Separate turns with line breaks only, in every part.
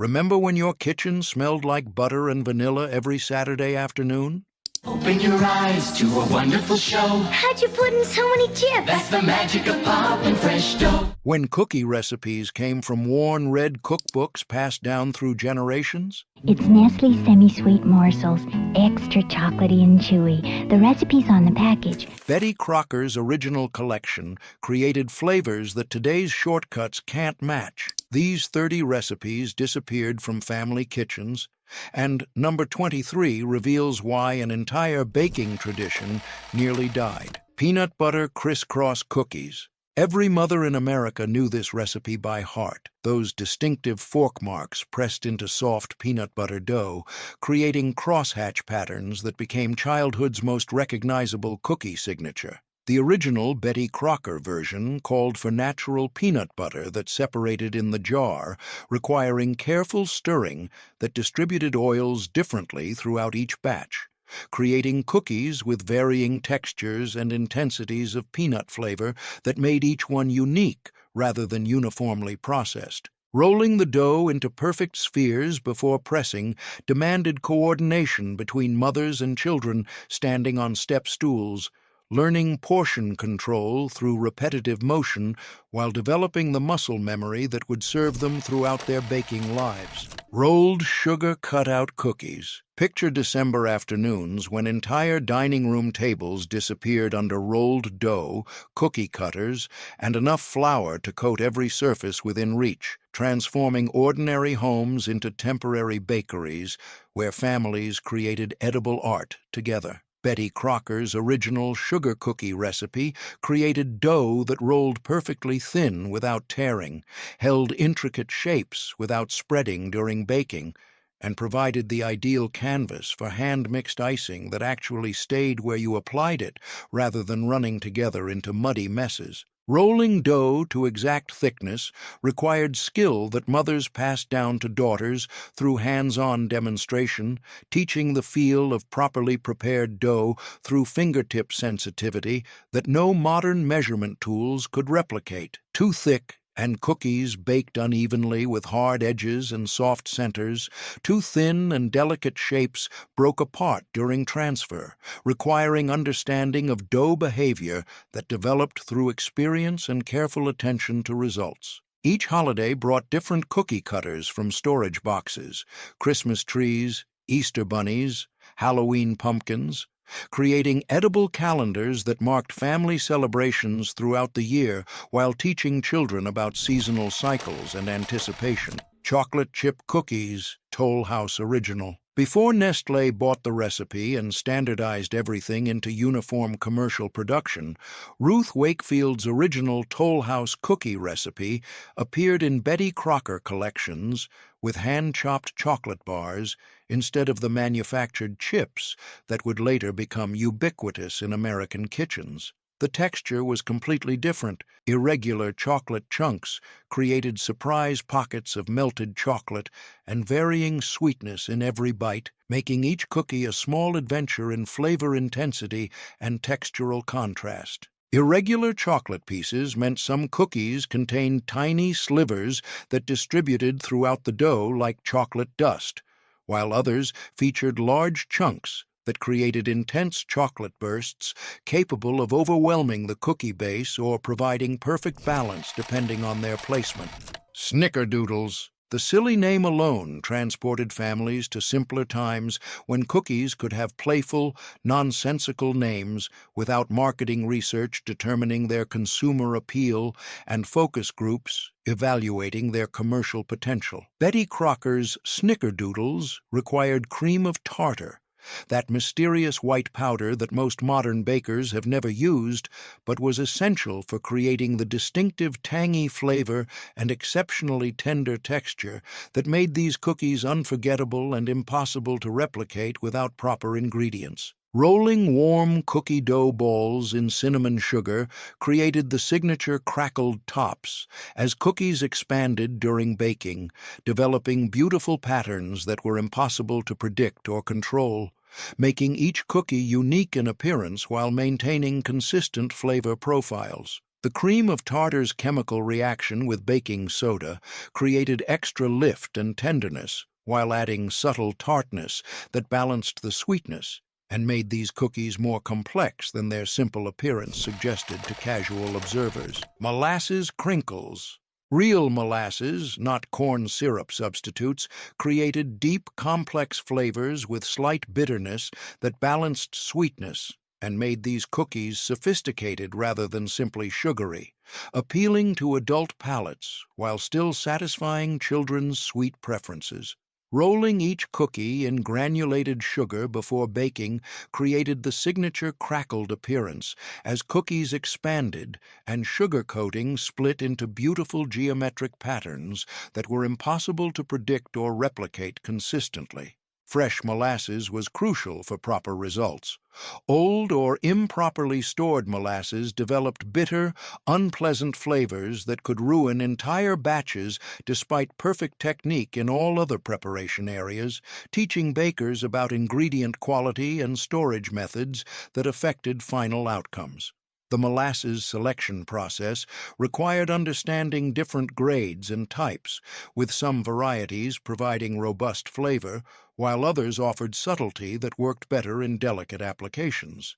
Remember when your kitchen smelled like butter and vanilla every Saturday afternoon?
Open your eyes to a wonderful show.
How'd you put in so many chips?
That's the magic of popping fresh dough.
When cookie recipes came from worn red cookbooks passed down through generations?
It's Nestle semi-sweet morsels, extra chocolatey and chewy. The recipe's on the package.
Betty Crocker's original collection created flavors that today's shortcuts can't match. These 30 recipes disappeared from family kitchens, and number 23 reveals why an entire baking tradition nearly died. Peanut butter crisscross cookies. Every mother in America knew this recipe by heart, those distinctive fork marks pressed into soft peanut butter dough, creating crosshatch patterns that became childhood's most recognizable cookie signature. The original Betty Crocker version called for natural peanut butter that separated in the jar, requiring careful stirring that distributed oils differently throughout each batch, creating cookies with varying textures and intensities of peanut flavor that made each one unique rather than uniformly processed. Rolling the dough into perfect spheres before pressing demanded coordination between mothers and children standing on step stools, learning portion control through repetitive motion while developing the muscle memory that would serve them throughout their baking lives. Rolled sugar cutout cookies. Picture December afternoons when entire dining room tables disappeared under rolled dough, cookie cutters, and enough flour to coat every surface within reach, transforming ordinary homes into temporary bakeries where families created edible art together. Betty Crocker's original sugar cookie recipe created dough that rolled perfectly thin without tearing, held intricate shapes without spreading during baking, and provided the ideal canvas for hand-mixed icing that actually stayed where you applied it rather than running together into muddy messes. Rolling dough to exact thickness required skill that mothers passed down to daughters through hands-on demonstration, teaching the feel of properly prepared dough through fingertip sensitivity that no modern measurement tools could replicate. Too thick, and cookies baked unevenly with hard edges and soft centers, too thin and delicate shapes broke apart during transfer, requiring understanding of dough behavior that developed through experience and careful attention to results. Each holiday brought different cookie cutters from storage boxes, Christmas trees, Easter bunnies, Halloween pumpkins, creating edible calendars that marked family celebrations throughout the year while teaching children about seasonal cycles and anticipation. Chocolate chip cookies, Toll House original. Before Nestlé bought the recipe and standardized everything into uniform commercial production, Ruth Wakefield's original Toll House cookie recipe appeared in Betty Crocker collections with hand-chopped chocolate bars instead of the manufactured chips that would later become ubiquitous in American kitchens. The texture was completely different. Irregular chocolate chunks created surprise pockets of melted chocolate and varying sweetness in every bite, making each cookie a small adventure in flavor intensity and textural contrast. Irregular chocolate pieces meant some cookies contained tiny slivers that distributed throughout the dough like chocolate dust, while others featured large chunks that created intense chocolate bursts capable of overwhelming the cookie base or providing perfect balance depending on their placement. Snickerdoodles. The silly name alone transported families to simpler times when cookies could have playful, nonsensical names without marketing research determining their consumer appeal and focus groups evaluating their commercial potential. Betty Crocker's Snickerdoodles required cream of tartar, that mysterious white powder that most modern bakers have never used, but was essential for creating the distinctive tangy flavor and exceptionally tender texture that made these cookies unforgettable and impossible to replicate without proper ingredients. Rolling warm cookie dough balls in cinnamon sugar created the signature crackled tops as cookies expanded during baking, developing beautiful patterns that were impossible to predict or control, making each cookie unique in appearance while maintaining consistent flavor profiles. The cream of tartar's chemical reaction with baking soda created extra lift and tenderness while adding subtle tartness that balanced the sweetness and made these cookies more complex than their simple appearance suggested to casual observers. Molasses Crinkles. Real molasses, not corn syrup substitutes, created deep, complex flavors with slight bitterness that balanced sweetness and made these cookies sophisticated rather than simply sugary, appealing to adult palates while still satisfying children's sweet preferences. Rolling each cookie in granulated sugar before baking created the signature crackled appearance as cookies expanded and sugar coating split into beautiful geometric patterns that were impossible to predict or replicate consistently. Fresh molasses was crucial for proper results. Old or improperly stored molasses developed bitter, unpleasant flavors that could ruin entire batches despite perfect technique in all other preparation areas, teaching bakers about ingredient quality and storage methods that affected final outcomes. The molasses selection process required understanding different grades and types, with some varieties providing robust flavor, while others offered subtlety that worked better in delicate applications.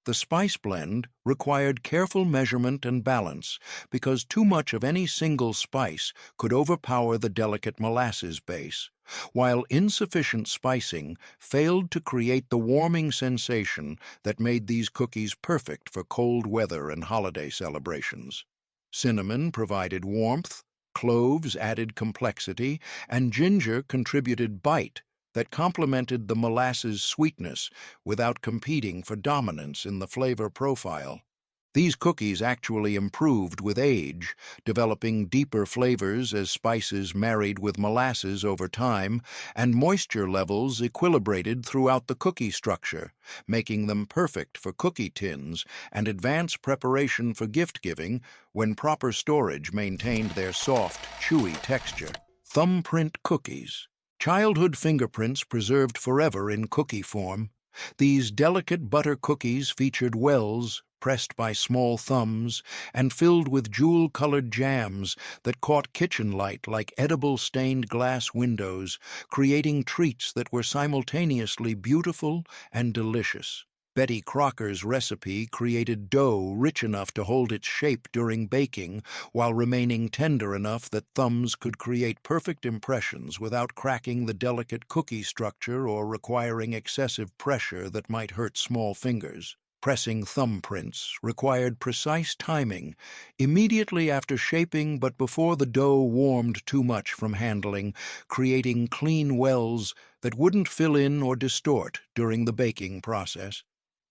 The spice blend required careful measurement and balance because too much of any single spice could overpower the delicate molasses base, while insufficient spicing failed to create the warming sensation that made these cookies perfect for cold weather and holiday celebrations. Cinnamon provided warmth, cloves added complexity, and ginger contributed bite that complemented the molasses' sweetness without competing for dominance in the flavor profile. These cookies actually improved with age, developing deeper flavors as spices married with molasses over time, and moisture levels equilibrated throughout the cookie structure, making them perfect for cookie tins and advanced preparation for gift-giving when proper storage maintained their soft, chewy texture. Thumbprint Cookies. Childhood fingerprints preserved forever in cookie form. These delicate butter cookies featured wells, pressed by small thumbs, and filled with jewel-colored jams that caught kitchen light like edible stained glass windows, creating treats that were simultaneously beautiful and delicious. Betty Crocker's recipe created dough rich enough to hold its shape during baking while remaining tender enough that thumbs could create perfect impressions without cracking the delicate cookie structure or requiring excessive pressure that might hurt small fingers. Pressing thumbprints required precise timing, immediately after shaping but before the dough warmed too much from handling, creating clean wells that wouldn't fill in or distort during the baking process.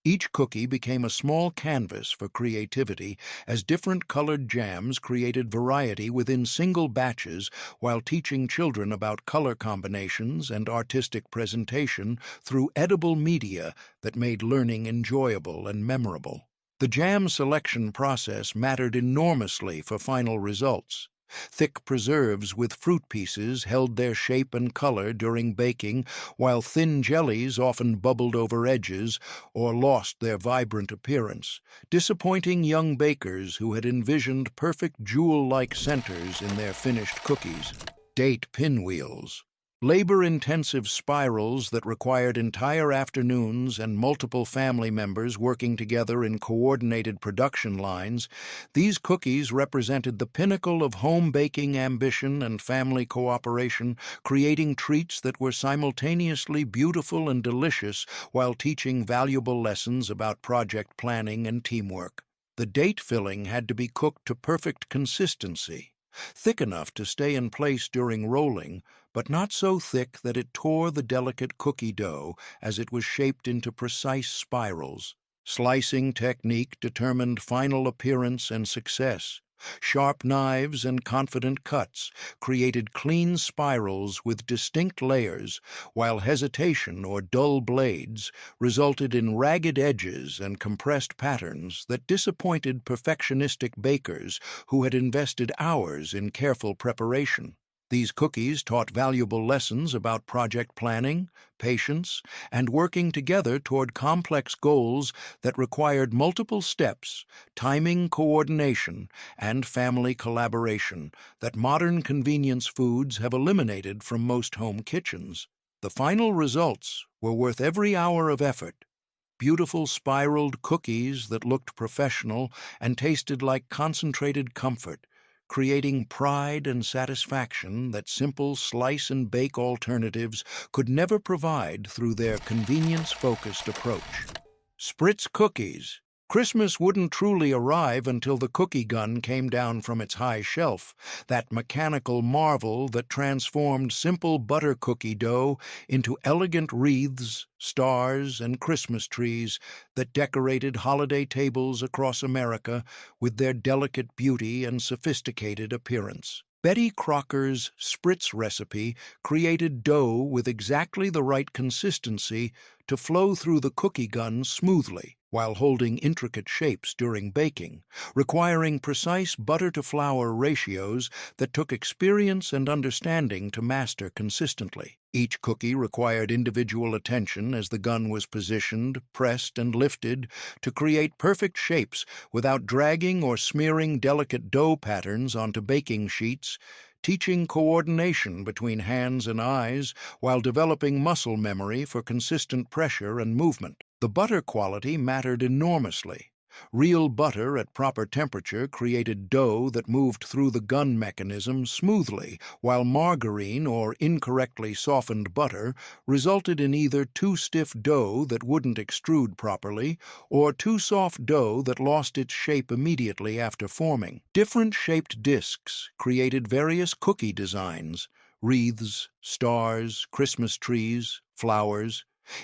Each cookie became a small canvas for creativity as different colored jams created variety within single batches while teaching children about color combinations and artistic presentation through edible media that made learning enjoyable and memorable. The jam selection process mattered enormously for final results. Thick preserves with fruit pieces held their shape and color during baking, while thin jellies often bubbled over edges or lost their vibrant appearance, disappointing young bakers who had envisioned perfect jewel-like centers in their finished cookies. Date pinwheels. Labor-intensive spirals that required entire afternoons and multiple family members working together in coordinated production lines, these cookies represented the pinnacle of home baking ambition and family cooperation, creating treats that were simultaneously beautiful and delicious while teaching valuable lessons about project planning and teamwork. The date filling had to be cooked to perfect consistency, thick enough to stay in place during rolling, but not so thick that it tore the delicate cookie dough as it was shaped into precise spirals. Slicing technique determined final appearance and success. Sharp knives and confident cuts created clean spirals with distinct layers, while hesitation or dull blades resulted in ragged edges and compressed patterns that disappointed perfectionistic bakers who had invested hours in careful preparation. These cookies taught valuable lessons about project planning, patience, and working together toward complex goals that required multiple steps, timing coordination, and family collaboration that modern convenience foods have eliminated from most home kitchens. The final results were worth every hour of effort. Beautiful spiraled cookies that looked professional and tasted like concentrated comfort, creating pride and satisfaction that simple slice-and-bake alternatives could never provide through their convenience-focused approach. Spritz Cookies. Christmas wouldn't truly arrive until the cookie gun came down from its high shelf, that mechanical marvel that transformed simple butter cookie dough into elegant wreaths, stars, and Christmas trees that decorated holiday tables across America with their delicate beauty and sophisticated appearance. Betty Crocker's Spritz recipe created dough with exactly the right consistency to flow through the cookie gun smoothly, while holding intricate shapes during baking, requiring precise butter-to-flour ratios that took experience and understanding to master consistently. Each cookie required individual attention as the gun was positioned, pressed, and lifted to create perfect shapes without dragging or smearing delicate dough patterns onto baking sheets, teaching coordination between hands and eyes while developing muscle memory for consistent pressure and movement. The butter quality mattered enormously. Real butter at proper temperature created dough that moved through the gun mechanism smoothly, while margarine or incorrectly softened butter resulted in either too stiff dough that wouldn't extrude properly or too soft dough that lost its shape immediately after forming. Different shaped discs created various cookie designs: wreaths, stars, Christmas trees, flowers,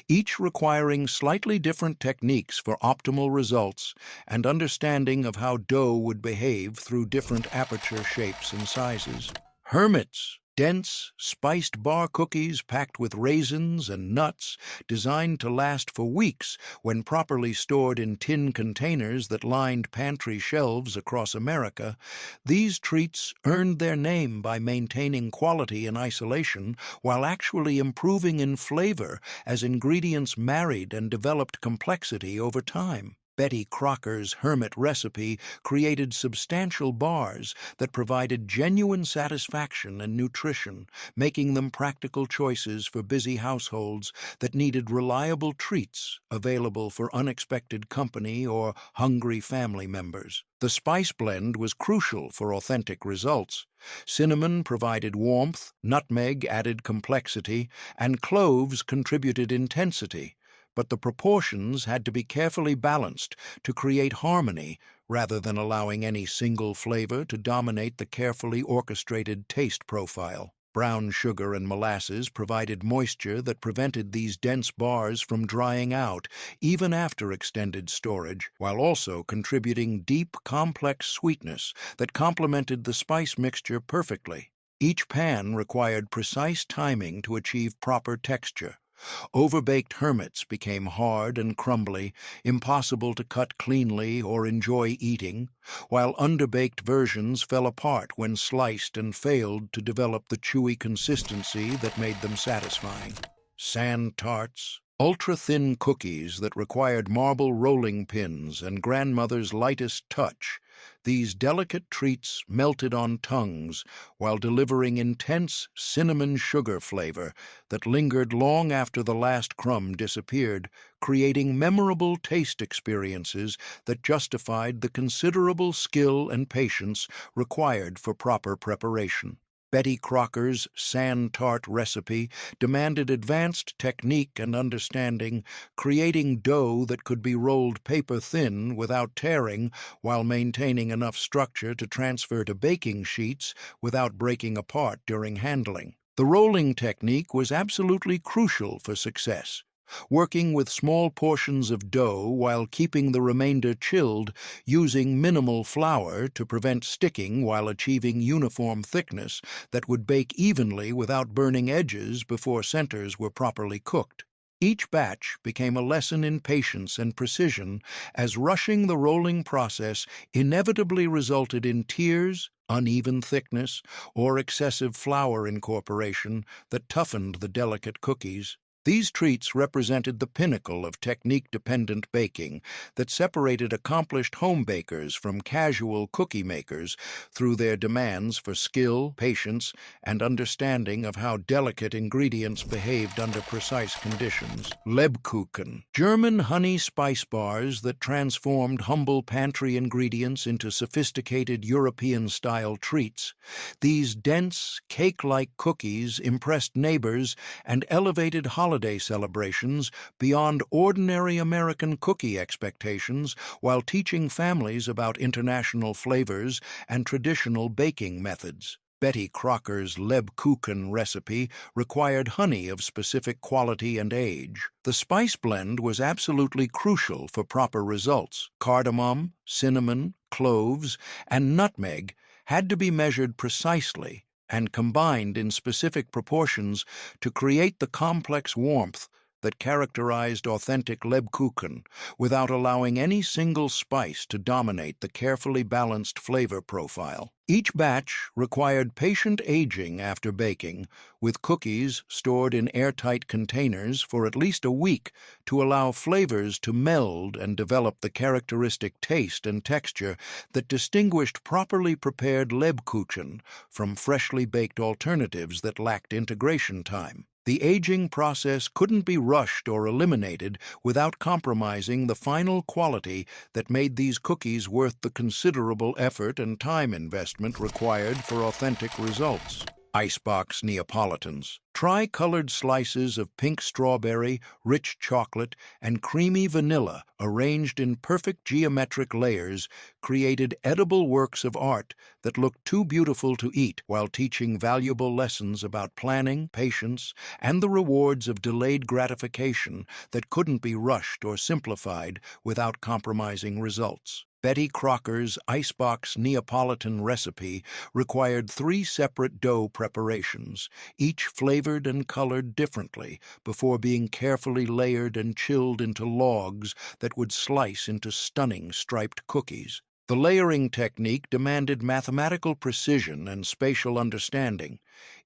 each requiring slightly different techniques for optimal results and understanding of how dough would behave through different aperture shapes and sizes. Hermits. Dense, spiced bar cookies packed with raisins and nuts designed to last for weeks when properly stored in tin containers that lined pantry shelves across America. These treats earned their name by maintaining quality in isolation while actually improving in flavor as ingredients married and developed complexity over time. Betty Crocker's Hermit recipe created substantial bars that provided genuine satisfaction and nutrition, making them practical choices for busy households that needed reliable treats available for unexpected company or hungry family members. The spice blend was crucial for authentic results. Cinnamon provided warmth, nutmeg added complexity, and cloves contributed intensity. But the proportions had to be carefully balanced to create harmony rather than allowing any single flavor to dominate the carefully orchestrated taste profile. Brown sugar and molasses provided moisture that prevented these dense bars from drying out even after extended storage, while also contributing deep, complex sweetness that complemented the spice mixture perfectly. Each pan required precise timing to achieve proper texture. Overbaked hermits became hard and crumbly, impossible to cut cleanly or enjoy eating, while underbaked versions fell apart when sliced and failed to develop the chewy consistency that made them satisfying. Sand tarts. Ultra-thin cookies that required marble rolling pins and grandmother's lightest touch, these delicate treats melted on tongues while delivering intense cinnamon sugar flavor that lingered long after the last crumb disappeared, creating memorable taste experiences that justified the considerable skill and patience required for proper preparation. Betty Crocker's sand tart recipe demanded advanced technique and understanding, creating dough that could be rolled paper thin without tearing while maintaining enough structure to transfer to baking sheets without breaking apart during handling. The rolling technique was absolutely crucial for success. Working with small portions of dough while keeping the remainder chilled, using minimal flour to prevent sticking while achieving uniform thickness that would bake evenly without burning edges before centers were properly cooked. Each batch became a lesson in patience and precision, as rushing the rolling process inevitably resulted in tears, uneven thickness, or excessive flour incorporation that toughened the delicate cookies. These treats represented the pinnacle of technique-dependent baking that separated accomplished home bakers from casual cookie makers through their demands for skill, patience, and understanding of how delicate ingredients behaved under precise conditions. Lebkuchen, German honey spice bars that transformed humble pantry ingredients into sophisticated European-style treats. These dense, cake-like cookies impressed neighbors and elevated holiday celebrations beyond ordinary American cookie expectations, while teaching families about international flavors and traditional baking methods. Betty Crocker's Lebkuchen recipe required honey of specific quality and age. The spice blend was absolutely crucial for proper results. Cardamom, cinnamon, cloves, and nutmeg had to be measured precisely and combined in specific proportions to create the complex warmth that characterized authentic Lebkuchen, without allowing any single spice to dominate the carefully balanced flavor profile. Each batch required patient aging after baking, with cookies stored in airtight containers for at least a week to allow flavors to meld and develop the characteristic taste and texture that distinguished properly prepared Lebkuchen from freshly baked alternatives that lacked integration time. The aging process couldn't be rushed or eliminated without compromising the final quality that made these cookies worth the considerable effort and time investment required for authentic results. Icebox Neapolitans. Tri-colored slices of pink strawberry, rich chocolate, and creamy vanilla arranged in perfect geometric layers created edible works of art that looked too beautiful to eat, while teaching valuable lessons about planning, patience, and the rewards of delayed gratification that couldn't be rushed or simplified without compromising results. Betty Crocker's Icebox Neapolitan recipe required 3 separate dough preparations, each flavored and colored differently, before being carefully layered and chilled into logs that would slice into stunning striped cookies. The layering technique demanded mathematical precision and spatial understanding.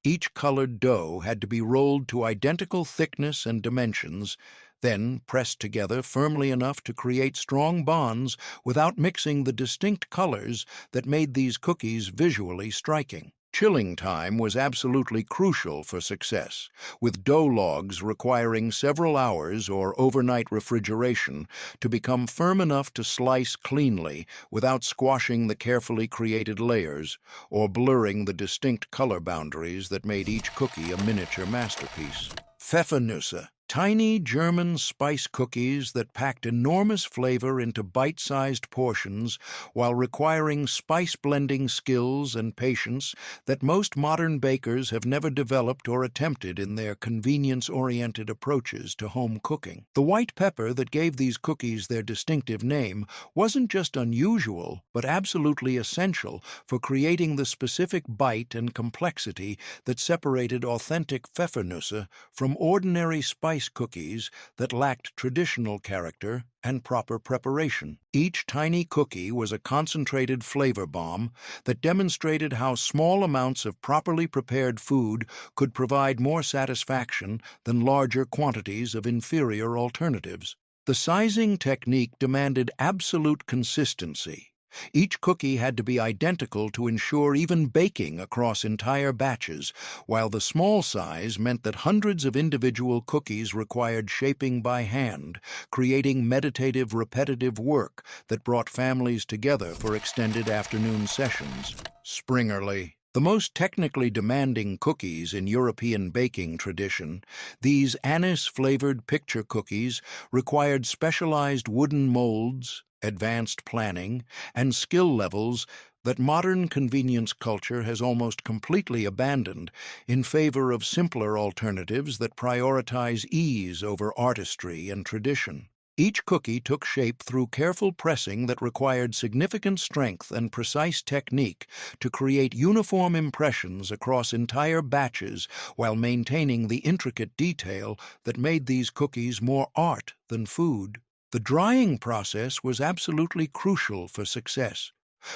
Each colored dough had to be rolled to identical thickness and dimensions, then pressed together firmly enough to create strong bonds without mixing the distinct colors that made these cookies visually striking. Chilling time was absolutely crucial for success, with dough logs requiring several hours or overnight refrigeration to become firm enough to slice cleanly without squashing the carefully created layers or blurring the distinct color boundaries that made each cookie a miniature masterpiece. Pfeffernusse. Tiny German spice cookies that packed enormous flavor into bite-sized portions while requiring spice-blending skills and patience that most modern bakers have never developed or attempted in their convenience-oriented approaches to home cooking. The white pepper that gave these cookies their distinctive name wasn't just unusual, but absolutely essential for creating the specific bite and complexity that separated authentic Pfeffernüsse from ordinary spice cookies that lacked traditional character and proper preparation. Each tiny cookie was a concentrated flavor bomb that demonstrated how small amounts of properly prepared food could provide more satisfaction than larger quantities of inferior alternatives. The sizing technique demanded absolute consistency. Each cookie had to be identical to ensure even baking across entire batches, while the small size meant that hundreds of individual cookies required shaping by hand, creating meditative, repetitive work that brought families together for extended afternoon sessions. Springerle. The most technically demanding cookies in European baking tradition, these anise-flavored picture cookies required specialized wooden molds, advanced planning, and skill levels that modern convenience culture has almost completely abandoned in favor of simpler alternatives that prioritize ease over artistry and tradition. Each cookie took shape through careful pressing that required significant strength and precise technique to create uniform impressions across entire batches while maintaining the intricate detail that made these cookies more art than food. The drying process was absolutely crucial for success.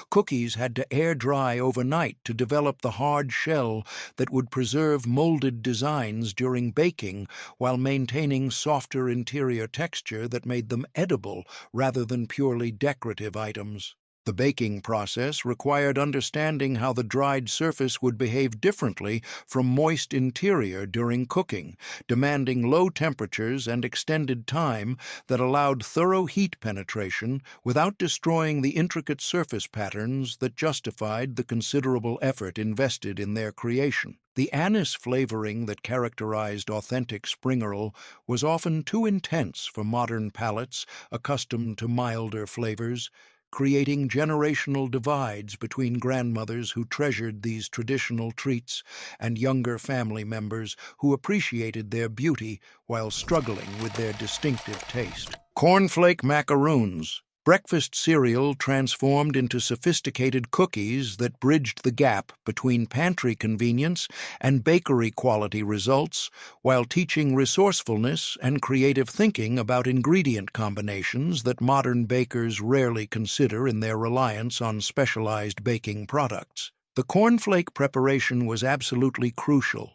Cookies had to air dry overnight to develop the hard shell that would preserve molded designs during baking while maintaining softer interior texture that made them edible rather than purely decorative items. The baking process required understanding how the dried surface would behave differently from moist interior during cooking, demanding low temperatures and extended time that allowed thorough heat penetration without destroying the intricate surface patterns that justified the considerable effort invested in their creation. The anise flavoring that characterized authentic Springerle was often too intense for modern palates accustomed to milder flavors, creating generational divides between grandmothers who treasured these traditional treats and younger family members who appreciated their beauty while struggling with their distinctive taste. Cornflake Macaroons, breakfast cereal transformed into sophisticated cookies that bridged the gap between pantry convenience and bakery-quality results while teaching resourcefulness and creative thinking about ingredient combinations that modern bakers rarely consider in their reliance on specialized baking products. The cornflake preparation was absolutely crucial.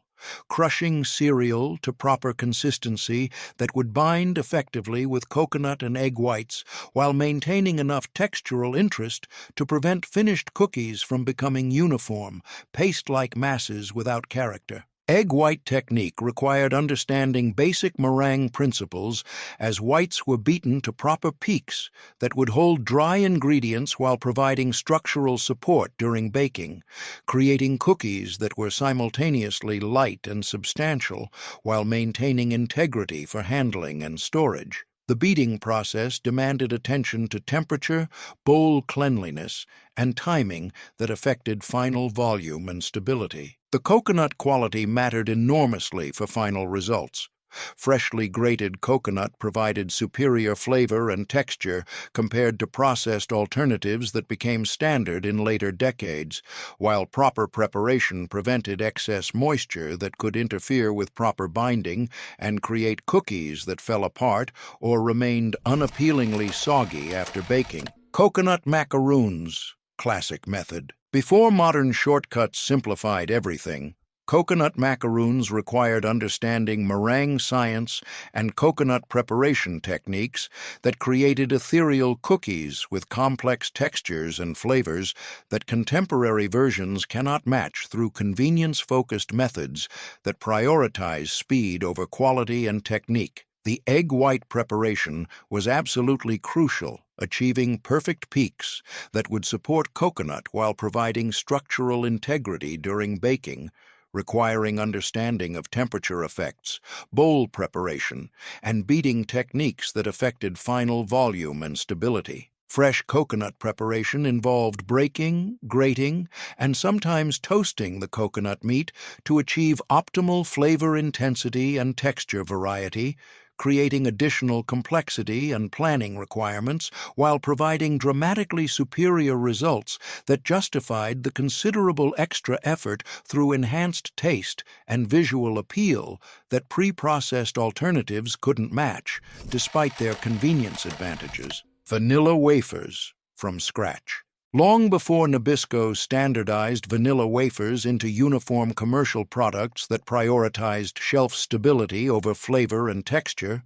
Crushing cereal to proper consistency that would bind effectively with coconut and egg whites while maintaining enough textural interest to prevent finished cookies from becoming uniform, paste-like masses without character. Egg white technique required understanding basic meringue principles as whites were beaten to proper peaks that would hold dry ingredients while providing structural support during baking, creating cookies that were simultaneously light and substantial while maintaining integrity for handling and storage. The beating process demanded attention to temperature, bowl cleanliness, and timing that affected final volume and stability. The coconut quality mattered enormously for final results. Freshly grated coconut provided superior flavor and texture compared to processed alternatives that became standard in later decades, while proper preparation prevented excess moisture that could interfere with proper binding and create cookies that fell apart or remained unappealingly soggy after baking. Coconut macaroons, classic method. Before modern shortcuts simplified everything, coconut macaroons required understanding meringue science and coconut preparation techniques that created ethereal cookies with complex textures and flavors that contemporary versions cannot match through convenience-focused methods that prioritize speed over quality and technique. The egg white preparation was absolutely crucial, achieving perfect peaks that would support coconut while providing structural integrity during baking, requiring understanding of temperature effects, bowl preparation, and beating techniques that affected final volume and stability. Fresh coconut preparation involved breaking, grating, and sometimes toasting the coconut meat to achieve optimal flavor intensity and texture variety, creating additional complexity and planning requirements while providing dramatically superior results that justified the considerable extra effort through enhanced taste and visual appeal that pre-processed alternatives couldn't match, despite their convenience advantages. Vanilla wafers from scratch. Long before Nabisco standardized vanilla wafers into uniform commercial products that prioritized shelf stability over flavor and texture,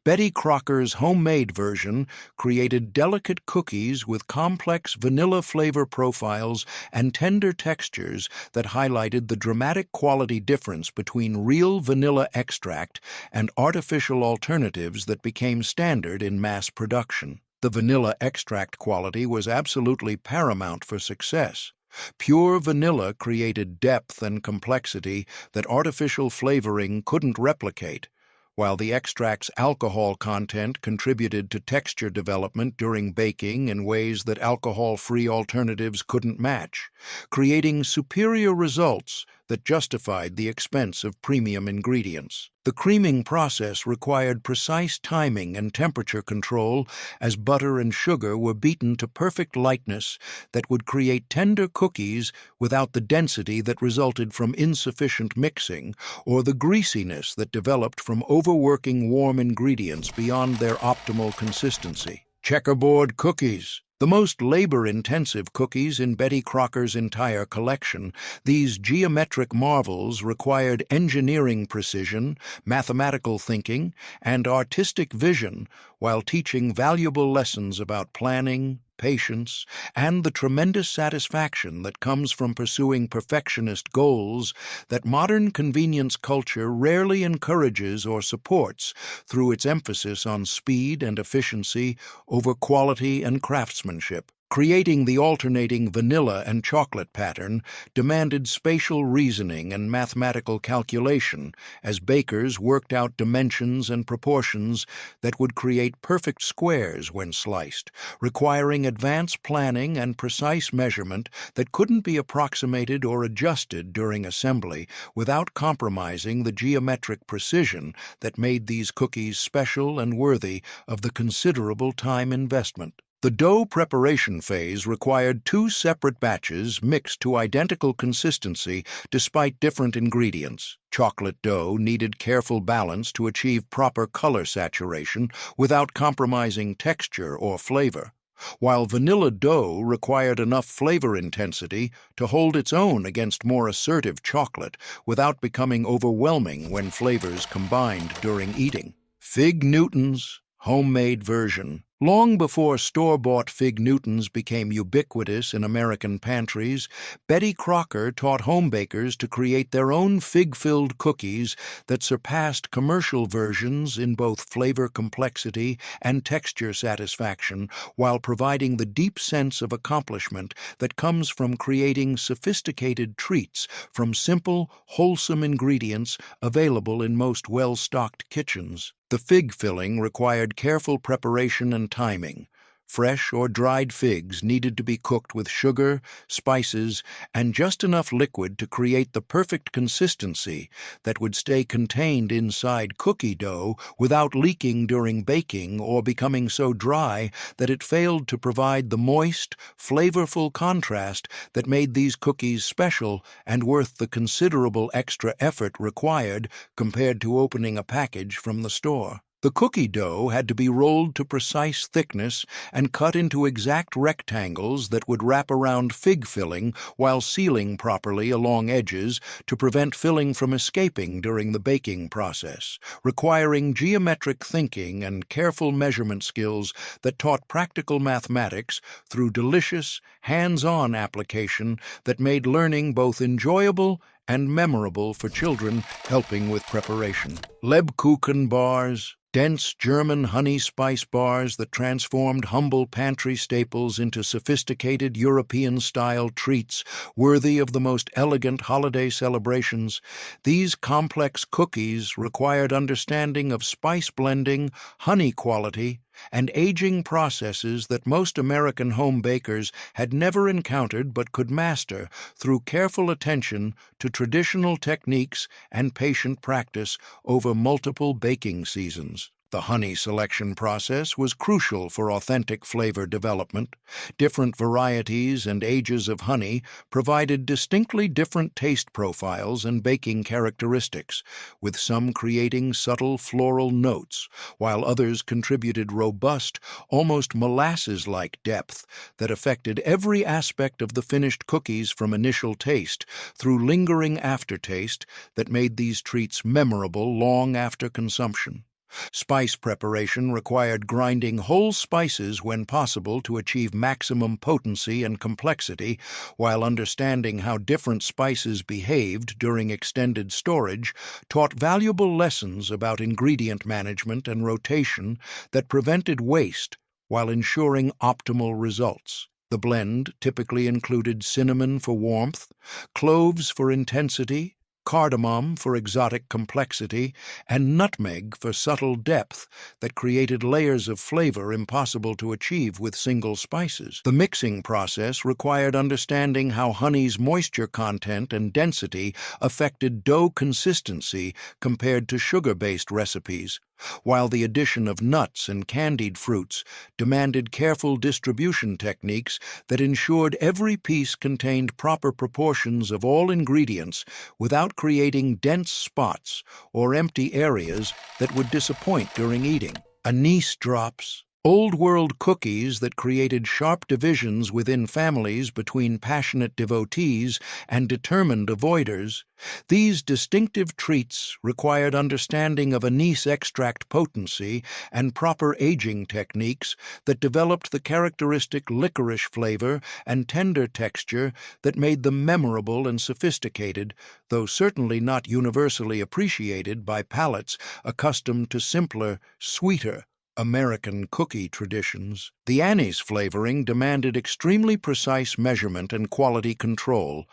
Betty Crocker's homemade version created delicate cookies with complex vanilla flavor profiles and tender textures that highlighted the dramatic quality difference between real vanilla extract and artificial alternatives that became standard in mass production. The vanilla extract quality was absolutely paramount for success. Pure vanilla created depth and complexity that artificial flavoring couldn't replicate, while the extract's alcohol content contributed to texture development during baking in ways that alcohol-free alternatives couldn't match, creating superior results that justified the expense of premium ingredients. The creaming process required precise timing and temperature control as butter and sugar were beaten to perfect lightness that would create tender cookies without the density that resulted from insufficient mixing or the greasiness that developed from overworking warm ingredients beyond their optimal consistency. Checkerboard Cookies. The most labor-intensive cookies in Betty Crocker's entire collection, these geometric marvels required engineering precision, mathematical thinking, and artistic vision while teaching valuable lessons about planning, patience, and the tremendous satisfaction that comes from pursuing perfectionist goals that modern convenience culture rarely encourages or supports through its emphasis on speed and efficiency over quality and craftsmanship. Creating the alternating vanilla and chocolate pattern demanded spatial reasoning and mathematical calculation as bakers worked out dimensions and proportions that would create perfect squares when sliced, requiring advanced planning and precise measurement that couldn't be approximated or adjusted during assembly without compromising the geometric precision that made these cookies special and worthy of the considerable time investment. The dough preparation phase required 2 separate batches mixed to identical consistency despite different ingredients. Chocolate dough needed careful balance to achieve proper color saturation without compromising texture or flavor, while vanilla dough required enough flavor intensity to hold its own against more assertive chocolate without becoming overwhelming when flavors combined during eating. Fig Newtons, homemade version. Long before store-bought Fig Newtons became ubiquitous in American pantries, Betty Crocker taught homebakers to create their own fig-filled cookies that surpassed commercial versions in both flavor complexity and texture satisfaction, while providing the deep sense of accomplishment that comes from creating sophisticated treats from simple, wholesome ingredients available in most well-stocked kitchens. The fig filling required careful preparation and timing. Fresh or dried figs needed to be cooked with sugar, spices, and just enough liquid to create the perfect consistency that would stay contained inside cookie dough without leaking during baking or becoming so dry that it failed to provide the moist, flavorful contrast that made these cookies special and worth the considerable extra effort required compared to opening a package from the store. The cookie dough had to be rolled to precise thickness and cut into exact rectangles that would wrap around fig filling while sealing properly along edges to prevent filling from escaping during the baking process, requiring geometric thinking and careful measurement skills that taught practical mathematics through delicious, hands-on application that made learning both enjoyable and memorable for children helping with preparation. Lebkuchen Bars. Dense German honey spice bars that transformed humble pantry staples into sophisticated European-style treats worthy of the most elegant holiday celebrations. These complex cookies required understanding of spice blending, honey quality, and aging processes that most American home bakers had never encountered but could master through careful attention to traditional techniques and patient practice over multiple baking seasons. The honey selection process was crucial for authentic flavor development. Different varieties and ages of honey provided distinctly different taste profiles and baking characteristics, with some creating subtle floral notes, while others contributed robust, almost molasses-like depth that affected every aspect of the finished cookies from initial taste through lingering aftertaste that made these treats memorable long after consumption. Spice preparation required grinding whole spices when possible to achieve maximum potency and complexity, while understanding how different spices behaved during extended storage taught valuable lessons about ingredient management and rotation that prevented waste while ensuring optimal results. The blend typically included cinnamon for warmth, cloves for intensity, cardamom for exotic complexity, and nutmeg for subtle depth that created layers of flavor impossible to achieve with single spices. The mixing process required understanding how honey's moisture content and density affected dough consistency compared to sugar-based recipes, while the addition of nuts and candied fruits demanded careful distribution techniques that ensured every piece contained proper proportions of all ingredients without creating dense spots or empty areas that would disappoint during eating. Anise Drops, old-world cookies that created sharp divisions within families between passionate devotees and determined avoiders. These distinctive treats required understanding of anise extract potency and proper aging techniques that developed the characteristic licorice flavor and tender texture that made them memorable and sophisticated, though certainly not universally appreciated by palates accustomed to simpler, sweeter, American cookie traditions. The anise flavoring demanded extremely precise measurement and quality control.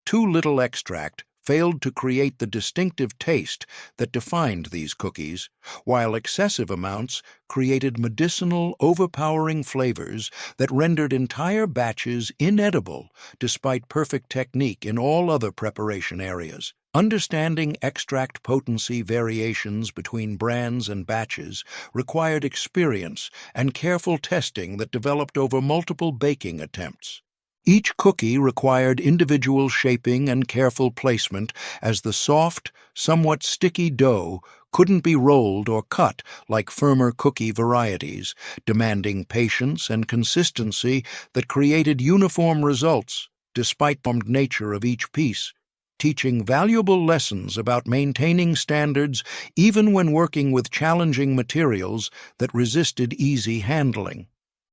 Too little extract failed to create the distinctive taste that defined these cookies, while excessive amounts created medicinal, overpowering flavors that rendered entire batches inedible despite perfect technique in all other preparation areas. Understanding extract potency variations between brands and batches required experience and careful testing that developed over multiple baking attempts. Each cookie required individual shaping and careful placement, as the soft, somewhat sticky dough couldn't be rolled or cut like firmer cookie varieties, demanding patience and consistency that created uniform results despite the nature of each piece, teaching valuable lessons about maintaining standards even when working with challenging materials that resisted easy handling.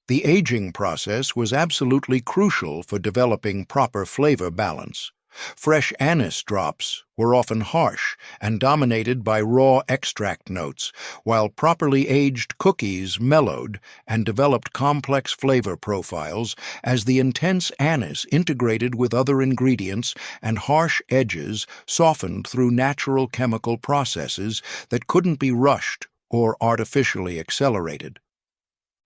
The aging process was absolutely crucial for developing proper flavor balance. Fresh anise drops were often harsh and dominated by raw extract notes, while properly aged cookies mellowed and developed complex flavor profiles as the intense anise integrated with other ingredients and harsh edges softened through natural chemical processes that couldn't be rushed or artificially accelerated.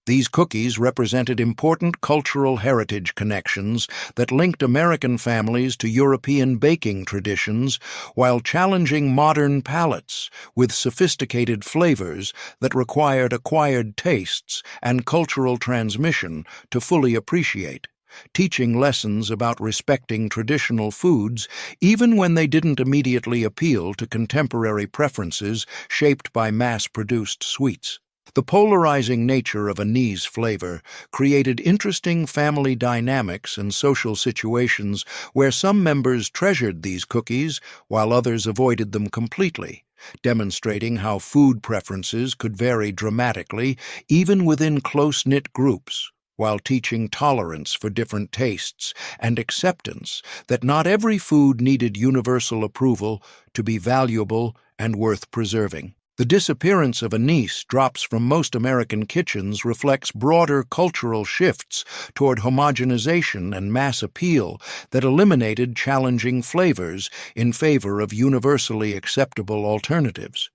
These cookies represented important cultural heritage connections that linked American families to European baking traditions while challenging modern palates with sophisticated flavors that required acquired tastes and cultural transmission to fully appreciate, teaching lessons about respecting traditional foods even when they didn't immediately appeal to contemporary preferences shaped by mass-produced sweets. The polarizing nature of anise flavor created interesting family dynamics and social situations where some members treasured these cookies while others avoided them completely, demonstrating how food preferences could vary dramatically even within close-knit groups, while teaching tolerance for different tastes and acceptance that not every food needed universal approval to be valuable and worth preserving. The disappearance of anise drops from most American kitchens reflects broader cultural shifts toward homogenization and mass appeal that eliminated challenging flavors in favor of universally acceptable alternatives.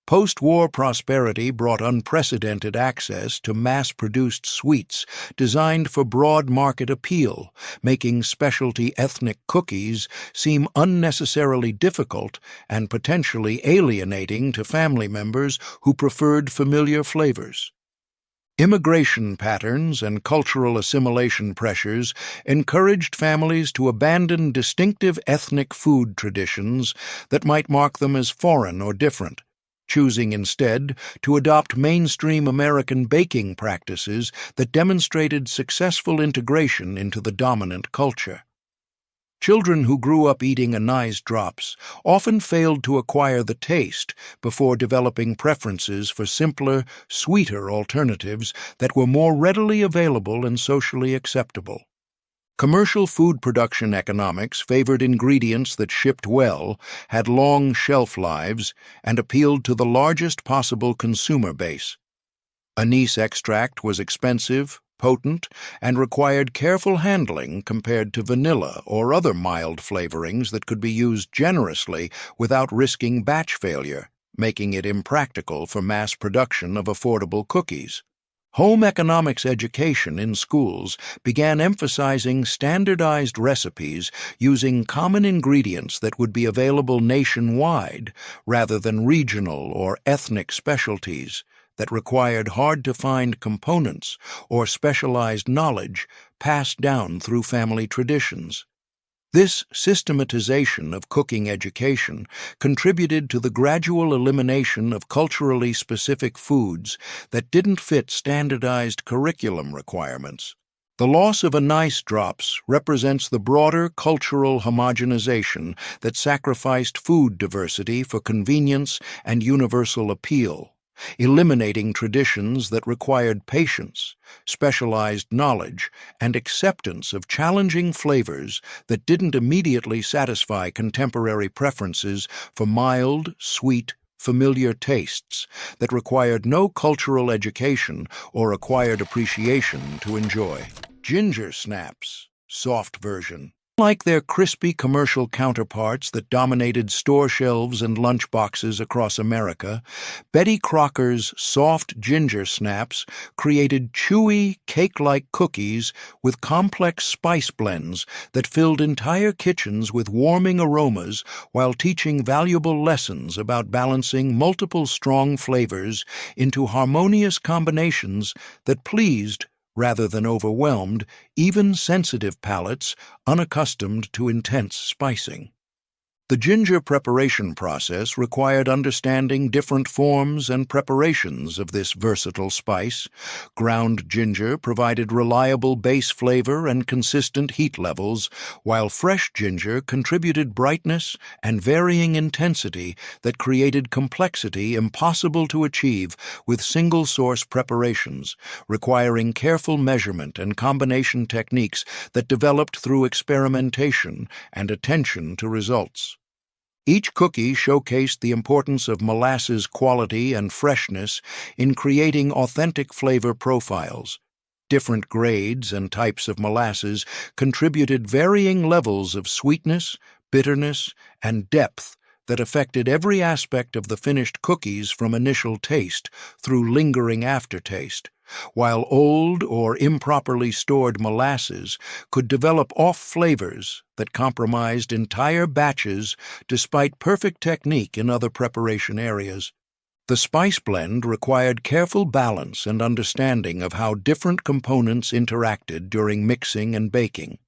Post-war prosperity brought unprecedented access to mass-produced sweets designed for broad market appeal, making specialty ethnic cookies seem unnecessarily difficult and potentially alienating to family members who preferred familiar flavors. Immigration patterns and cultural assimilation pressures encouraged families to abandon distinctive ethnic food traditions that might mark them as foreign or different, choosing instead to adopt mainstream American baking practices that demonstrated successful integration into the dominant culture. Children who grew up eating anise drops often failed to acquire the taste before developing preferences for simpler, sweeter alternatives that were more readily available and socially acceptable. Commercial food production economics favored ingredients that shipped well, had long shelf lives, and appealed to the largest possible consumer base. Anise extract was expensive, potent, and required careful handling compared to vanilla or other mild flavorings that could be used generously without risking batch failure, making it impractical for mass production of affordable cookies. Home economics education in schools began emphasizing standardized recipes using common ingredients that would be available nationwide rather than regional or ethnic specialties that required hard-to-find components or specialized knowledge passed down through family traditions. This systematization of cooking education contributed to the gradual elimination of culturally specific foods that didn't fit standardized curriculum requirements. The loss of Anise Drops represents the broader cultural homogenization that sacrificed food diversity for convenience and universal appeal, eliminating traditions that required patience, specialized knowledge, and acceptance of challenging flavors that didn't immediately satisfy contemporary preferences for mild, sweet, familiar tastes that required no cultural education or acquired appreciation to enjoy. Ginger snaps, soft version. Like their crispy commercial counterparts that dominated store shelves and lunchboxes across America, Betty Crocker's soft ginger snaps created chewy, cake-like cookies with complex spice blends that filled entire kitchens with warming aromas while teaching valuable lessons about balancing multiple strong flavors into harmonious combinations that pleased rather than overwhelmed even sensitive palates unaccustomed to intense spicing. The ginger preparation process required understanding different forms and preparations of this versatile spice. Ground ginger provided reliable base flavor and consistent heat levels, while fresh ginger contributed brightness and varying intensity that created complexity impossible to achieve with single-source preparations, requiring careful measurement and combination techniques that developed through experimentation and attention to results. Each cookie showcased the importance of molasses quality and freshness in creating authentic flavor profiles. Different grades and types of molasses contributed varying levels of sweetness, bitterness, and depth that affected every aspect of the finished cookies from initial taste through lingering aftertaste, while old or improperly stored molasses could develop off flavors that compromised entire batches despite perfect technique in other preparation areas. The spice blend required careful balance and understanding of how different components interacted during mixing and baking.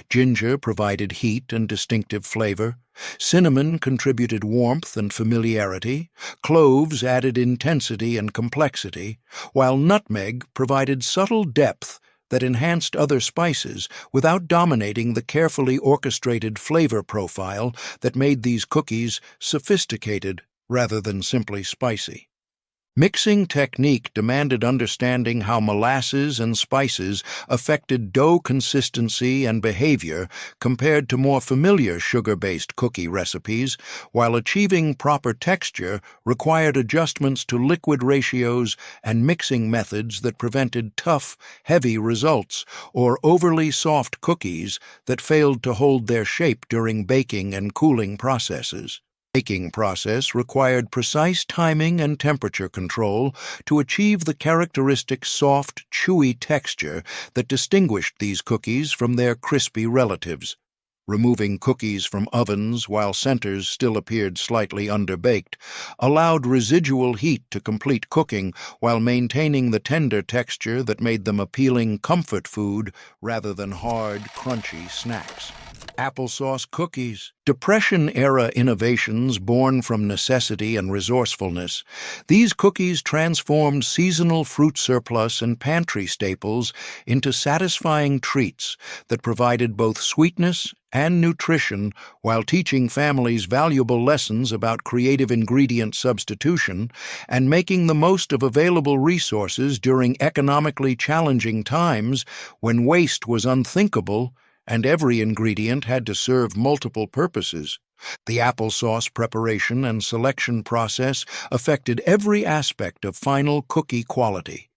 Ginger provided heat and distinctive flavor. Cinnamon contributed warmth and familiarity. Cloves added intensity and complexity, while nutmeg provided subtle depth that enhanced other spices without dominating the carefully orchestrated flavor profile that made these cookies sophisticated rather than simply spicy. Mixing technique demanded understanding how molasses and spices affected dough consistency and behavior compared to more familiar sugar-based cookie recipes, while achieving proper texture required adjustments to liquid ratios and mixing methods that prevented tough, heavy results or overly soft cookies that failed to hold their shape during baking and cooling processes. The baking process required precise timing and temperature control to achieve the characteristic soft, chewy texture that distinguished these cookies from their crispy relatives. Removing cookies from ovens while centers still appeared slightly underbaked allowed residual heat to complete cooking while maintaining the tender texture that made them appealing comfort food rather than hard, crunchy snacks. Applesauce Cookies. Depression-era innovations born from necessity and resourcefulness, these cookies transformed seasonal fruit surplus and pantry staples into satisfying treats that provided both sweetness and nutrition while teaching families valuable lessons about creative ingredient substitution and making the most of available resources during economically challenging times when waste was unthinkable and every ingredient had to serve multiple purposes. The applesauce preparation and selection process affected every aspect of final cookie quality.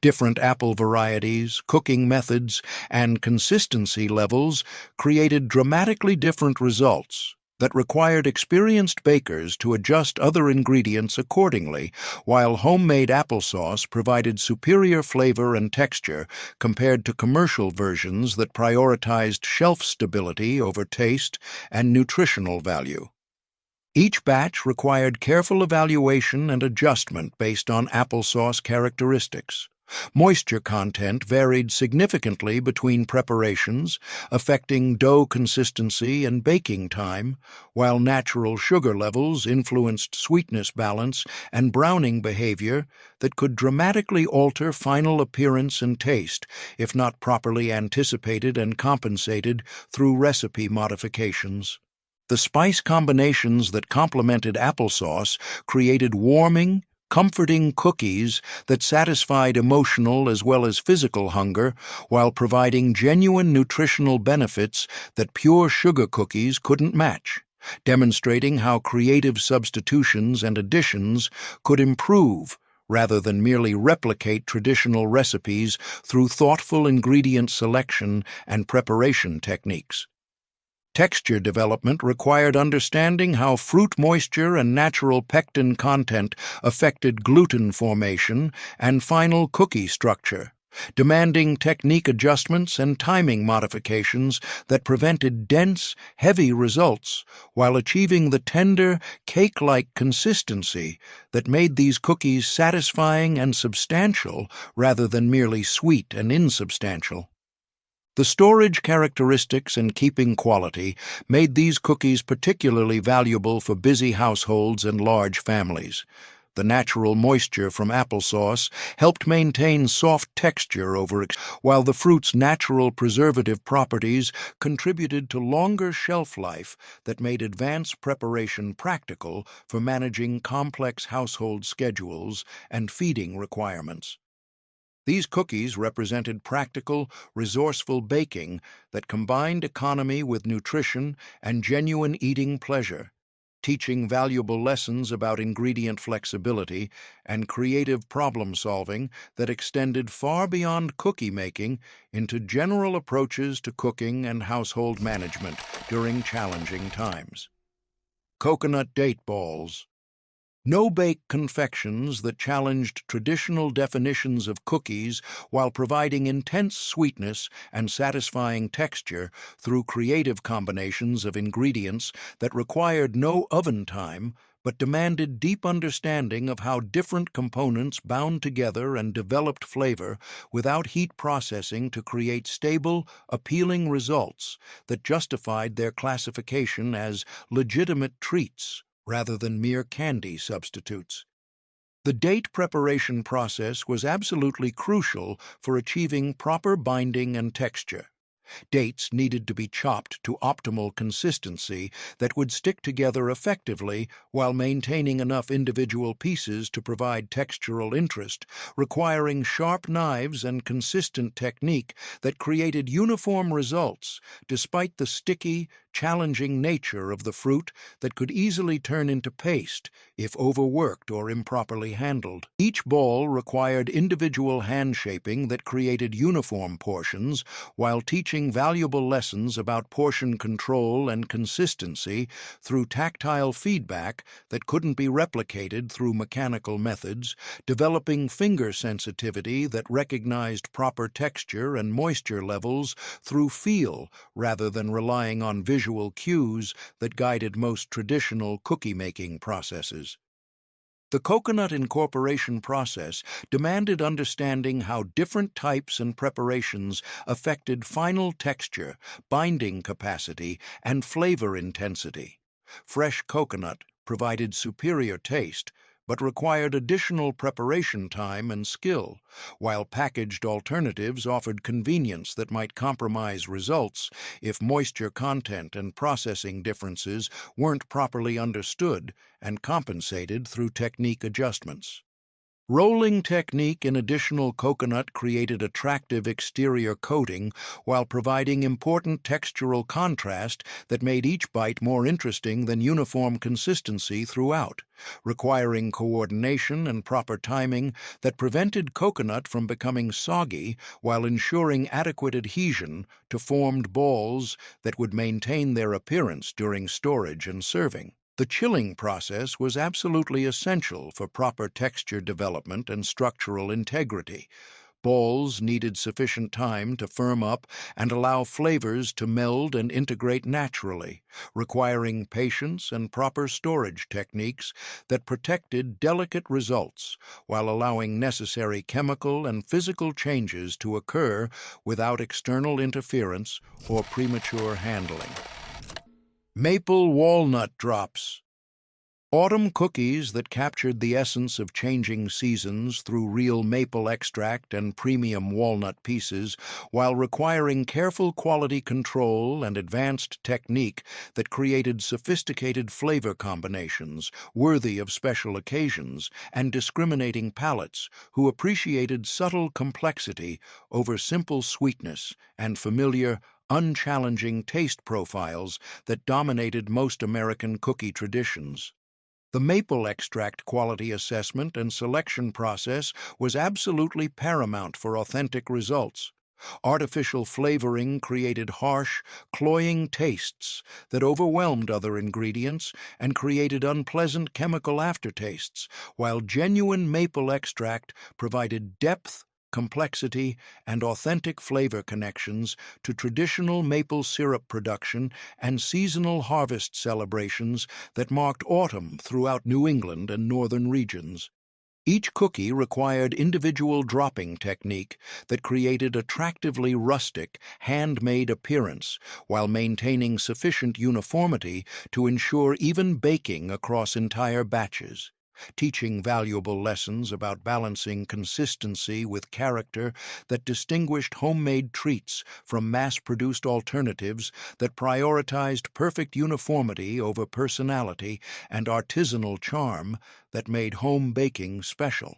Different apple varieties, cooking methods, and consistency levels created dramatically different results that required experienced bakers to adjust other ingredients accordingly, while homemade applesauce provided superior flavor and texture compared to commercial versions that prioritized shelf stability over taste and nutritional value. Each batch required careful evaluation and adjustment based on applesauce characteristics. Moisture content varied significantly between preparations, affecting dough consistency and baking time, while natural sugar levels influenced sweetness balance and browning behavior that could dramatically alter final appearance and taste if not properly anticipated and compensated through recipe modifications. The spice combinations that complemented applesauce created warming, comforting cookies that satisfied emotional as well as physical hunger while providing genuine nutritional benefits that pure sugar cookies couldn't match, demonstrating how creative substitutions and additions could improve rather than merely replicate traditional recipes through thoughtful ingredient selection and preparation techniques. Texture development required understanding how fruit moisture and natural pectin content affected gluten formation and final cookie structure, demanding technique adjustments and timing modifications that prevented dense, heavy results while achieving the tender, cake-like consistency that made these cookies satisfying and substantial rather than merely sweet and insubstantial. The storage characteristics and keeping quality made these cookies particularly valuable for busy households and large families. The natural moisture from applesauce helped maintain soft texture while the fruit's natural preservative properties contributed to longer shelf life that made advanced preparation practical for managing complex household schedules and feeding requirements. These cookies represented practical, resourceful baking that combined economy with nutrition and genuine eating pleasure, teaching valuable lessons about ingredient flexibility and creative problem-solving that extended far beyond cookie making into general approaches to cooking and household management during challenging times. Coconut Date Balls. No-bake confections that challenged traditional definitions of cookies while providing intense sweetness and satisfying texture through creative combinations of ingredients that required no oven time but demanded deep understanding of how different components bound together and developed flavor without heat processing to create stable, appealing results that justified their classification as legitimate treats rather than mere candy substitutes. The date preparation process was absolutely crucial for achieving proper binding and texture. Dates needed to be chopped to optimal consistency that would stick together effectively while maintaining enough individual pieces to provide textural interest, requiring sharp knives and consistent technique that created uniform results despite the sticky, challenging nature of the fruit that could easily turn into paste if overworked or improperly handled. Each ball required individual hand shaping that created uniform portions while teaching valuable lessons about portion control and consistency through tactile feedback that couldn't be replicated through mechanical methods, developing finger sensitivity that recognized proper texture and moisture levels through feel rather than relying on visual cues that guided most traditional cookie-making processes. The coconut incorporation process demanded understanding how different types and preparations affected final texture, binding capacity, and flavor intensity. Fresh coconut provided superior taste, but required additional preparation time and skill, while packaged alternatives offered convenience that might compromise results if moisture content and processing differences weren't properly understood and compensated through technique adjustments. Rolling technique in additional coconut created attractive exterior coating while providing important textural contrast that made each bite more interesting than uniform consistency throughout, requiring coordination and proper timing that prevented coconut from becoming soggy while ensuring adequate adhesion to formed balls that would maintain their appearance during storage and serving. The chilling process was absolutely essential for proper texture development and structural integrity. Balls needed sufficient time to firm up and allow flavors to meld and integrate naturally, requiring patience and proper storage techniques that protected delicate results while allowing necessary chemical and physical changes to occur without external interference or premature handling. Maple Walnut Drops. Autumn cookies that captured the essence of changing seasons through real maple extract and premium walnut pieces, while requiring careful quality control and advanced technique that created sophisticated flavor combinations worthy of special occasions and discriminating palates who appreciated subtle complexity over simple sweetness and familiar, unchallenging taste profiles that dominated most American cookie traditions. The maple extract quality assessment and selection process was absolutely paramount for authentic results. Artificial flavoring created harsh, cloying tastes that overwhelmed other ingredients and created unpleasant chemical aftertastes, while genuine maple extract provided depth, complexity, and authentic flavor connections to traditional maple syrup production and seasonal harvest celebrations that marked autumn throughout New England and northern regions. Each cookie required individual dropping technique that created attractively rustic, handmade appearance while maintaining sufficient uniformity to ensure even baking across entire batches, teaching valuable lessons about balancing consistency with character that distinguished homemade treats from mass-produced alternatives that prioritized perfect uniformity over personality and artisanal charm that made home baking special.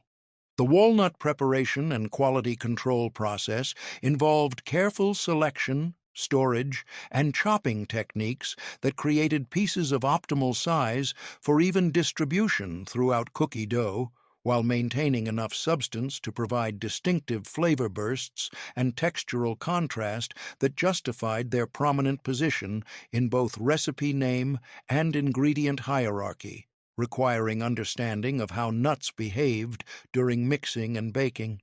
The walnut preparation and quality control process involved careful selection, storage, and chopping techniques that created pieces of optimal size for even distribution throughout cookie dough, while maintaining enough substance to provide distinctive flavor bursts and textural contrast that justified their prominent position in both recipe name and ingredient hierarchy, requiring understanding of how nuts behaved during mixing and baking.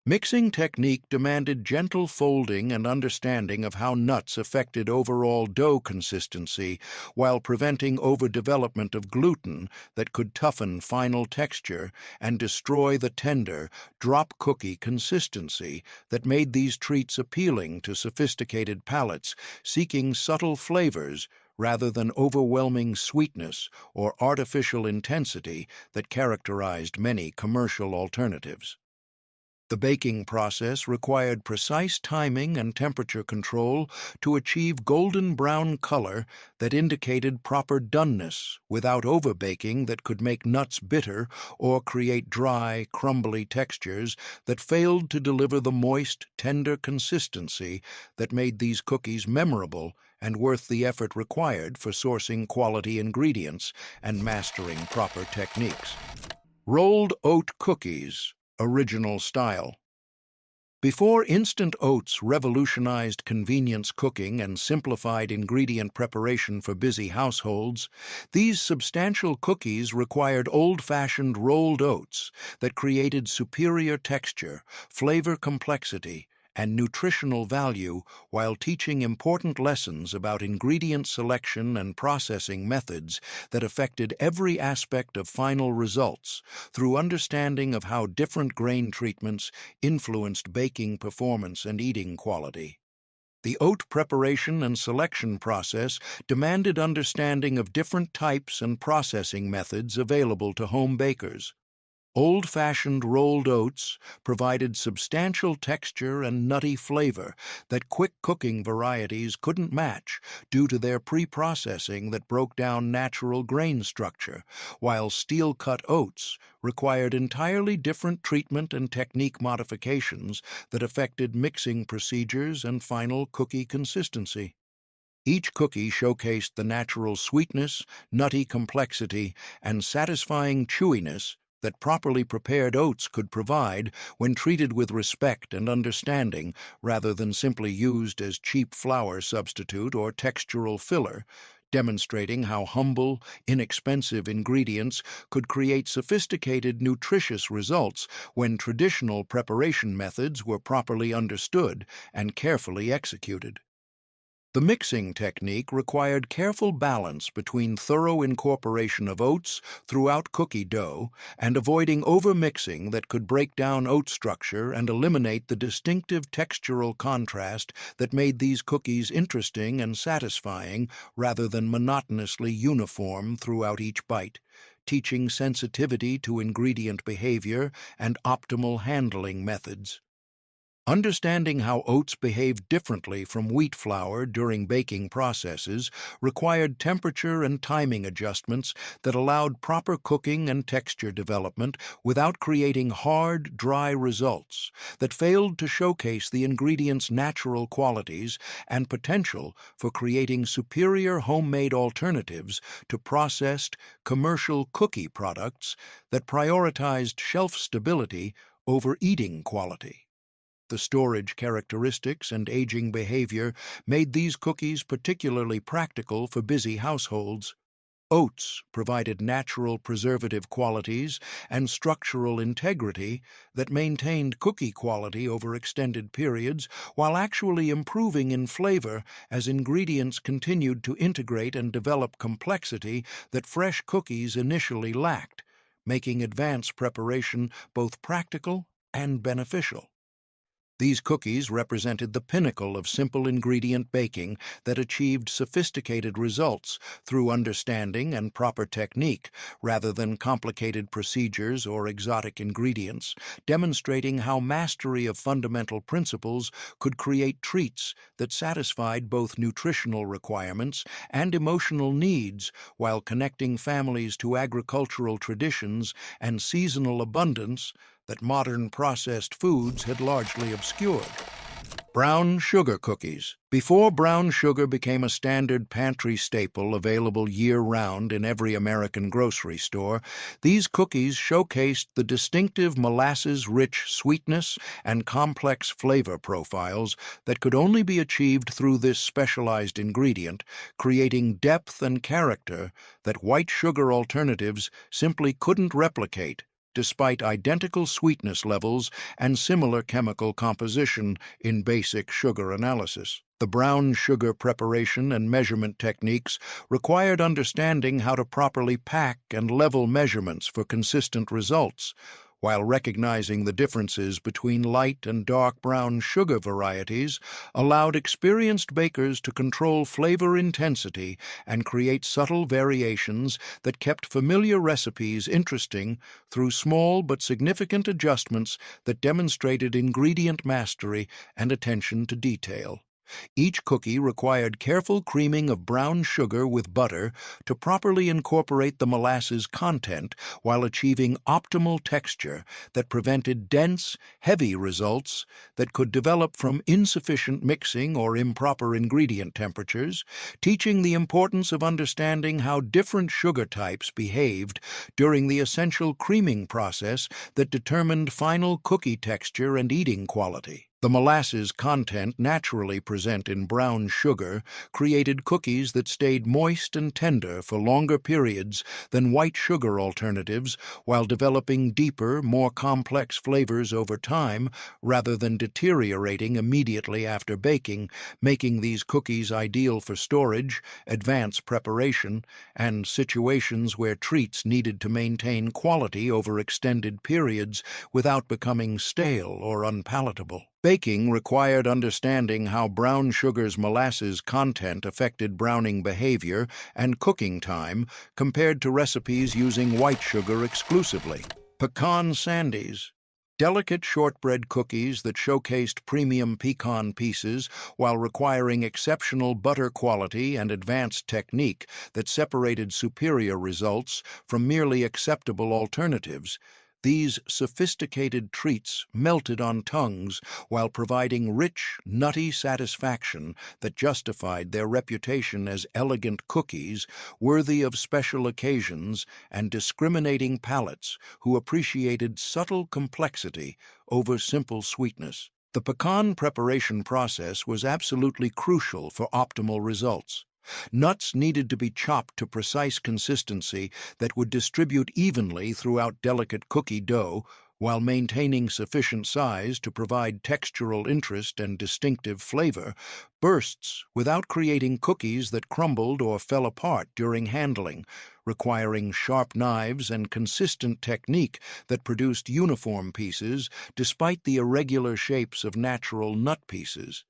Mixing technique demanded gentle folding and understanding of how nuts affected overall dough consistency while preventing overdevelopment of gluten that could toughen final texture and destroy the tender, drop cookie consistency that made these treats appealing to sophisticated palates seeking subtle flavors rather than overwhelming sweetness or artificial intensity that characterized many commercial alternatives. The baking process required precise timing and temperature control to achieve golden brown color that indicated proper doneness without overbaking that could make nuts bitter or create dry, crumbly textures that failed to deliver the moist, tender consistency that made these cookies memorable and worth the effort required for sourcing quality ingredients and mastering proper techniques. Rolled oat cookies. Original style. Before instant oats revolutionized convenience cooking and simplified ingredient preparation for busy households, these substantial cookies required old-fashioned rolled oats that created superior texture, flavor complexity, and nutritional value while teaching important lessons about ingredient selection and processing methods that affected every aspect of final results through understanding of how different grain treatments influenced baking performance and eating quality. The oat preparation and selection process demanded understanding of different types and processing methods available to home bakers. Old-fashioned rolled oats provided substantial texture and nutty flavor that quick-cooking varieties couldn't match due to their pre-processing that broke down natural grain structure, while steel-cut oats required entirely different treatment and technique modifications that affected mixing procedures and final cookie consistency. Each cookie showcased the natural sweetness, nutty complexity, and satisfying chewiness that properly prepared oats could provide when treated with respect and understanding rather than simply used as cheap flour substitute or textural filler, demonstrating how humble, inexpensive ingredients could create sophisticated, nutritious results when traditional preparation methods were properly understood and carefully executed. The mixing technique required careful balance between thorough incorporation of oats throughout cookie dough and avoiding overmixing that could break down oat structure and eliminate the distinctive textural contrast that made these cookies interesting and satisfying rather than monotonously uniform throughout each bite, teaching sensitivity to ingredient behavior and optimal handling methods. Understanding how oats behave differently from wheat flour during baking processes required temperature and timing adjustments that allowed proper cooking and texture development without creating hard, dry results that failed to showcase the ingredients' natural qualities and potential for creating superior homemade alternatives to processed, commercial cookie products that prioritized shelf stability over eating quality. The storage characteristics and aging behavior made these cookies particularly practical for busy households. Oats provided natural preservative qualities and structural integrity that maintained cookie quality over extended periods while actually improving in flavor as ingredients continued to integrate and develop complexity that fresh cookies initially lacked, making advanced preparation both practical and beneficial. These cookies represented the pinnacle of simple ingredient baking that achieved sophisticated results through understanding and proper technique rather than complicated procedures or exotic ingredients, demonstrating how mastery of fundamental principles could create treats that satisfied both nutritional requirements and emotional needs while connecting families to agricultural traditions and seasonal abundance that modern processed foods had largely obscured. Brown sugar cookies. Before brown sugar became a standard pantry staple available year-round in every American grocery store, these cookies showcased the distinctive molasses-rich sweetness and complex flavor profiles that could only be achieved through this specialized ingredient, creating depth and character that white sugar alternatives simply couldn't replicate, despite identical sweetness levels and similar chemical composition in basic sugar analysis. The brown sugar preparation and measurement techniques required understanding how to properly pack and level measurements for consistent results, while recognizing the differences between light and dark brown sugar varieties allowed experienced bakers to control flavor intensity and create subtle variations that kept familiar recipes interesting through small but significant adjustments that demonstrated ingredient mastery and attention to detail. Each cookie required careful creaming of brown sugar with butter to properly incorporate the molasses content while achieving optimal texture that prevented dense, heavy results that could develop from insufficient mixing or improper ingredient temperatures, teaching the importance of understanding how different sugar types behaved during the essential creaming process that determined final cookie texture and eating quality. The molasses content naturally present in brown sugar created cookies that stayed moist and tender for longer periods than white sugar alternatives while developing deeper, more complex flavors over time rather than deteriorating immediately after baking, making these cookies ideal for storage, advanced preparation, and situations where treats needed to maintain quality over extended periods without becoming stale or unpalatable. Baking required understanding how brown sugar's molasses content affected browning behavior and cooking time compared to recipes using white sugar exclusively. Pecan Sandies. Delicate shortbread cookies that showcased premium pecan pieces while requiring exceptional butter quality and advanced technique that separated superior results from merely acceptable alternatives. These sophisticated treats melted on tongues while providing rich, nutty satisfaction that justified their reputation as elegant cookies, worthy of special occasions and discriminating palates who appreciated subtle complexity over simple sweetness. The pecan preparation process was absolutely crucial for optimal results. Nuts needed to be chopped to precise consistency that would distribute evenly throughout delicate cookie dough while maintaining sufficient size to provide textural interest and distinctive flavor. Bursts without creating cookies that crumbled or fell apart during handling, requiring sharp knives and consistent technique that produced uniform pieces despite the irregular shapes of natural nut pieces.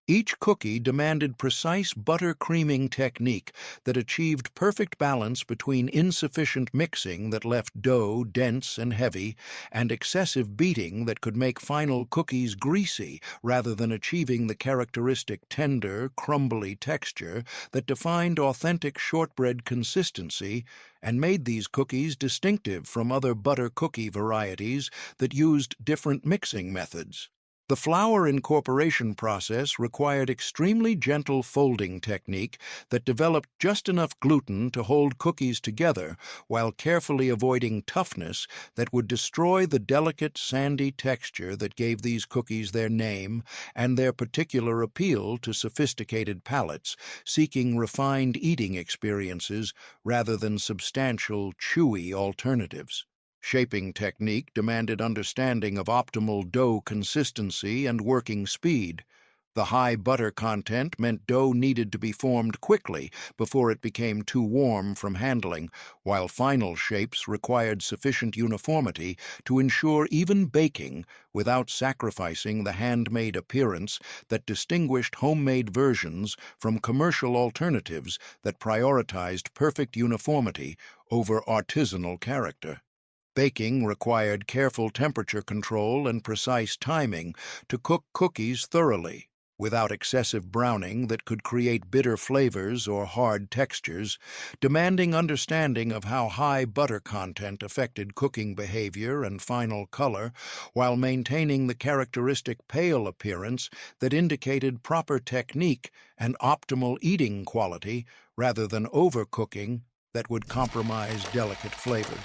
Each cookie demanded precise butter creaming technique that achieved perfect balance between insufficient mixing that left dough dense and heavy and excessive beating that could make final cookies greasy rather than achieving the characteristic tender, crumbly texture that defined authentic shortbread consistency and made these cookies distinctive from other butter cookie varieties that used different mixing methods. The flour incorporation process required extremely gentle folding technique that developed just enough gluten to hold cookies together while carefully avoiding toughness that would destroy the delicate, sandy texture that gave these cookies their name and their particular appeal to sophisticated palates seeking refined eating experiences rather than substantial, chewy alternatives. Shaping technique demanded understanding of optimal dough consistency and working speed. The high butter content meant dough needed to be formed quickly before it became too warm from handling, while final shapes required sufficient uniformity to ensure even baking without sacrificing the handmade appearance that distinguished homemade versions from commercial alternatives that prioritized perfect uniformity over artisanal character. Baking required careful temperature control and precise timing to cook cookies thoroughly, without excessive browning that could create bitter flavors or hard textures, demanding understanding of how high butter content affected cooking behavior and final color, while maintaining the characteristic pale appearance that indicated proper technique and optimal eating quality rather than overcooking that would compromise delicate flavors.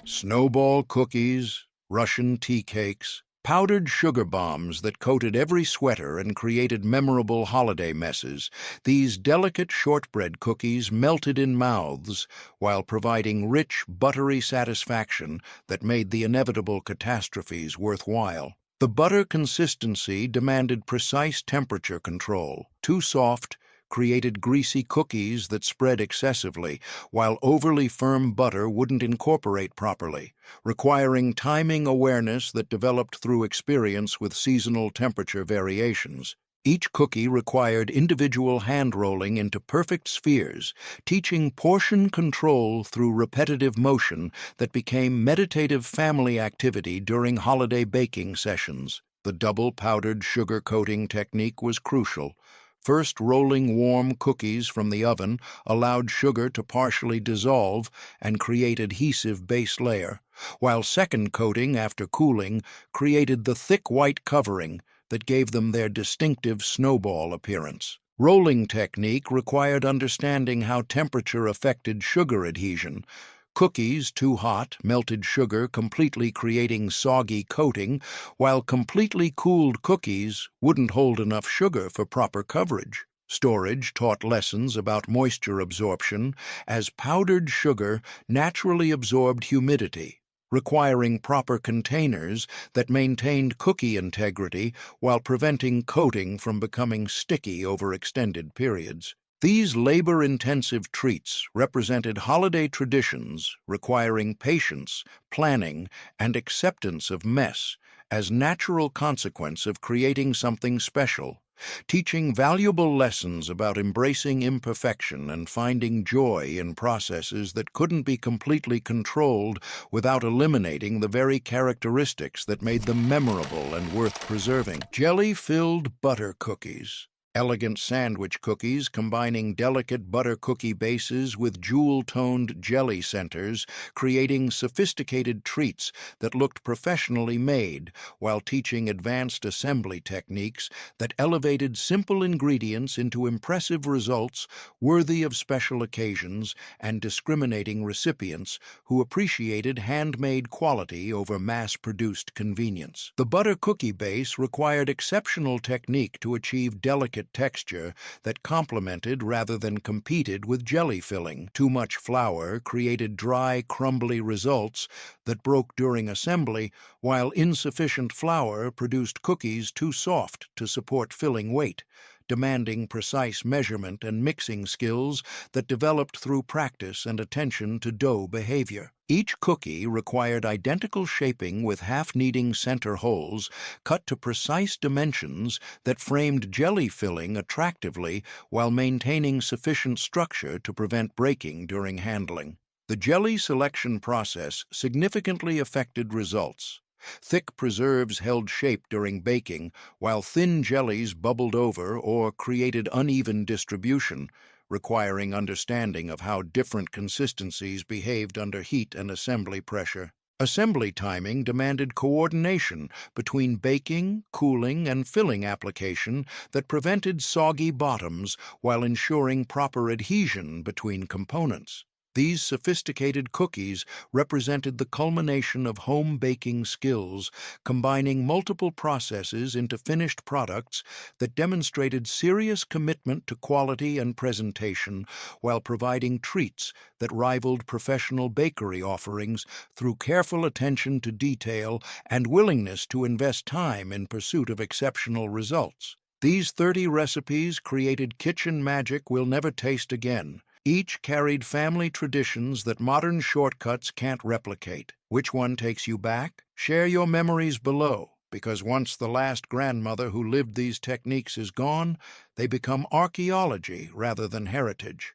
Snowball cookies, Russian tea cakes, powdered sugar bombs that coated every sweater and created memorable holiday messes, these delicate shortbread cookies melted in mouths while providing rich, buttery satisfaction that made the inevitable catastrophes worthwhile. The butter consistency demanded precise temperature control. Too soft created greasy cookies that spread excessively, while overly firm butter wouldn't incorporate properly, requiring timing awareness that developed through experience with seasonal temperature variations. Each cookie required individual hand-rolling into perfect spheres, teaching portion control through repetitive motion that became meditative family activity during holiday baking sessions. The double powdered sugar coating technique was crucial. First, rolling warm cookies from the oven allowed sugar to partially dissolve and create adhesive base layer, while second coating, after cooling, created the thick white covering that gave them their distinctive snowball appearance. Rolling technique required understanding how temperature affected sugar adhesion. Cookies too hot melted sugar, completely creating soggy coating, while completely cooled cookies wouldn't hold enough sugar for proper coverage. Storage taught lessons about moisture absorption, as powdered sugar naturally absorbed humidity, requiring proper containers that maintained cookie integrity while preventing coating from becoming sticky over extended periods. These labor-intensive treats represented holiday traditions requiring patience, planning, and acceptance of mess as natural consequence of creating something special. teaching valuable lessons about embracing imperfection and finding joy in processes that couldn't be completely controlled without eliminating the very characteristics that made them memorable and worth preserving. Jelly-filled butter cookies. Elegant sandwich cookies combining delicate butter cookie bases with jewel-toned jelly centers, creating sophisticated treats that looked professionally made while teaching advanced assembly techniques that elevated simple ingredients into impressive results worthy of special occasions and discriminating recipients who appreciated handmade quality over mass-produced convenience. The butter cookie base required exceptional technique to achieve delicate texture that complemented rather than competed with jelly filling. Too much flour created dry, crumbly results that broke during assembly, while insufficient flour produced cookies too soft to support filling weight, demanding precise measurement and mixing skills that developed through practice and attention to dough behavior. Each cookie required identical shaping with half-kneading center holes cut to precise dimensions that framed jelly filling attractively while maintaining sufficient structure to prevent breaking during handling. The jelly selection process significantly affected results. Thick preserves held shape during baking, while thin jellies bubbled over or created uneven distribution, requiring understanding of how different consistencies behaved under heat and assembly pressure. Assembly timing demanded coordination between baking, cooling, and filling application that prevented soggy bottoms while ensuring proper adhesion between components. These sophisticated cookies represented the culmination of home baking skills, combining multiple processes into finished products that demonstrated serious commitment to quality and presentation while providing treats that rivaled professional bakery offerings through careful attention to detail and willingness to invest time in pursuit of exceptional results. These 30 recipes created kitchen magic we'll never taste again. Each carried family traditions that modern shortcuts can't replicate. Which one takes you back? Share your memories below, because once the last grandmother who lived these techniques is gone, they become archaeology rather than heritage.